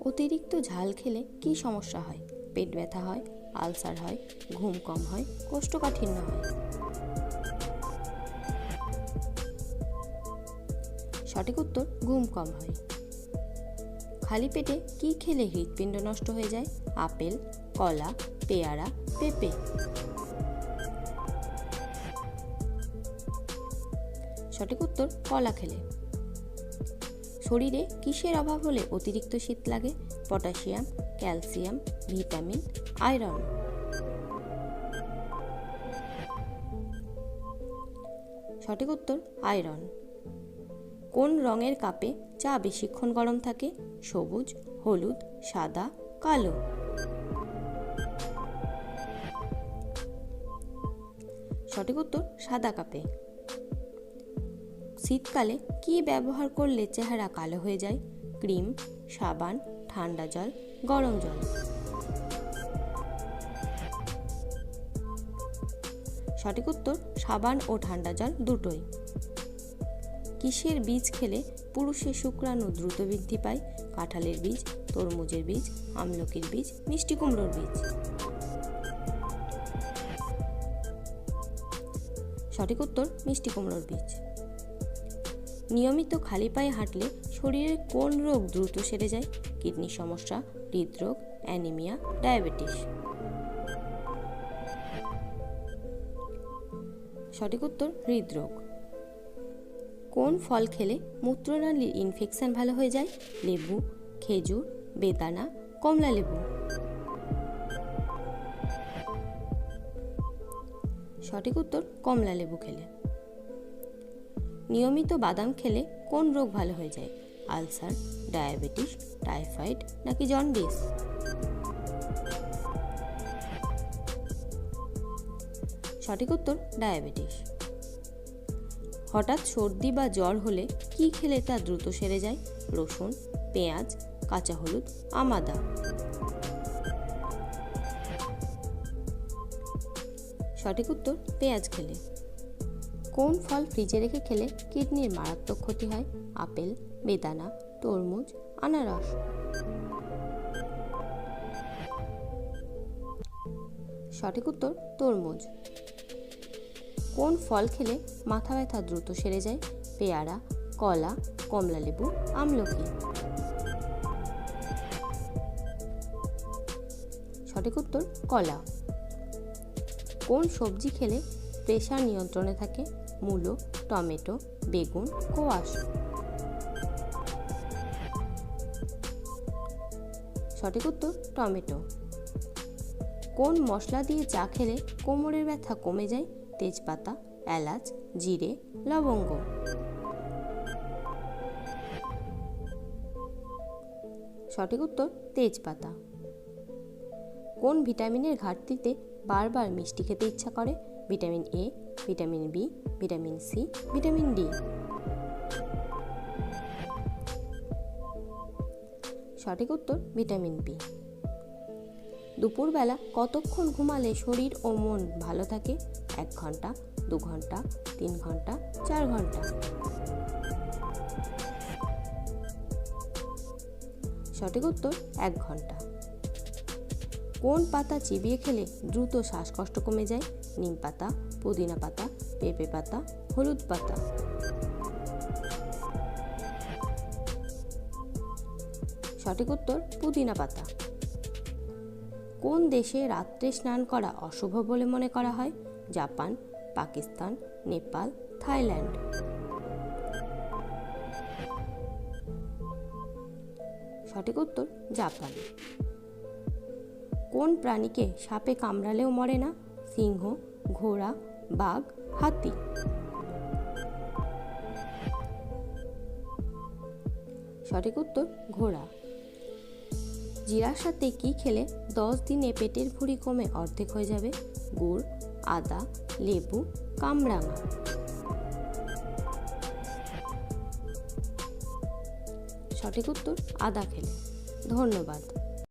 অতিরিক্ত ঝাল খেলে কি সমস্যা হয়? পেট ব্যথা হয়, আলসার হয়, ঘুম কম হয়, কোষ্ঠকাঠিন্য হয়। সঠিক উত্তর ঘুম কম হয়। খালি পেটে কি খেলে হৃৎপিণ্ড নষ্ট হয়ে যায়? আপেল, কলা, পেয়ারা, পেঁপে। সঠিক উত্তর কলা খেলে। শরীরে কিসের অভাব হলে অতিরিক্ত শীত লাগে? Potassium, calcium, vitamin, iron. সঠিক উত্তর আয়রন। কোন রঙের কাপে চা বেশিক্ষণ গরম থাকে? সবুজ, হলুদ, সাদা, কালো। সঠিক উত্তর সাদা কাপে। শীতকালে কি ব্যবহার করলে চেহারা কালো হয়ে যায়? ক্রিম, সাবান, ঠান্ডা জল, গরম জল। সঠিক উত্তর সাবান ও ঠান্ডা জল দুটোই। কিসের বীজ খেলে পুরুষের শুক্রাণু দ্রুত বৃদ্ধি পায়? কাঁঠালের বীজ, তরমুজের বীজ, আমলকির বীজ, মিষ্টি কুমড়োর বীজ। সঠিক উত্তর মিষ্টি কুমড়োর বীজ। নিয়মিত খালি পায়ে হাঁটলে শরীরের কোন রোগ দ্রুত সেরে যায়? কিডনির সমস্যা, হৃদরোগ, অ্যানিমিয়া, ডায়াবেটিস। সঠিক উত্তর হৃদরোগ। কোন ফল খেলে মূত্রনালীর ইনফেকশন ভালো হয়ে যায়? লেবু, খেজুর, বেদানা, কমলা লেবু। সঠিক উত্তর কমলা লেবু খেলে। নিয়মিত বাদাম খেলে কোন রোগ ভালো হয়ে যায়? আলসার, ডায়াবেটিস, টাইফয়েড নাকি জন্ডিস। সঠিক উত্তর ডায়াবেটিস। হঠাৎ সর্দি বা জ্বর হলে কি খেলে তা দ্রুত সেরে যায়? রসুন, পেঁয়াজ, কাঁচা হলুদ, আমাদা। সঠিক উত্তর পেঁয়াজ খেলে। কোন ফল ফ্রিজে রেখে খেলে কিডনির মারাত্মক ক্ষতি হয়? আপেল, বেদানা, তরমুজ, আনারস। সঠিক উত্তর তরমুজ। কোন ফল খেলে মাথা ব্যথা দ্রুত সেরে যায়? পেয়ারা, কলা, কমলা লেবু, আমলকি। সঠিক উত্তর কলা। কোন সবজি খেলে প্রেশার নিয়ন্ত্রণে থাকে? মূলো, টমেটো, বেগুন, কোয়াশ। সঠিক উত্তর টমেটো। কোন মশলা দিয়ে চা খেলে কোমরের ব্যথা কমে যায়? তেজপাতা, এলাচ, জিরে, লবঙ্গ। সঠিক উত্তর তেজপাতা। কোন ভিটামিনের ঘাটতিতে বারবার মিষ্টি খেতে ইচ্ছা করে? Vitamin A, vitamin B, vitamin C, vitamin D. সঠিক উত্তর ভিটামিন বি। দুপুরবেলা কতক্ষণ ঘুমালে শরীর ও মন ভালো থাকে? 1 ঘন্টা, 2 ঘন্টা, 3 ঘন্টা, 4 ঘন্টা। সঠিক উত্তর 1 ঘন্টা। কোন পাতা চিবিয়ে খেলে দ্রুত শ্বাসকষ্ট কমে যায়? নিম পাতা, পুদিনা পাতা, পেঁপে পাতা, হলুদ পাতা। সঠিক উত্তর পুদিনা পাতা। কোন দেশে রাত্রে স্নান করা অশুভ বলে মনে করা হয়? Japan, Pakistan, Nepal, Thailand. সঠিক উত্তর জাপান। কোন প্রাণীকে সাপে কামড়ালেও মরে না? সিংহ, ঘোড়া, বাঘ, হাতি। সঠিক উত্তর ঘোড়া। জিরার সাথে কি খেলে 10 দিনে পেটের ভুঁড়ি কমে অর্ধেক হয়ে যাবে? গুড়, আদা, লেবু, কামরাঙা। সঠিক উত্তর আদা খেলে। ধন্যবাদ।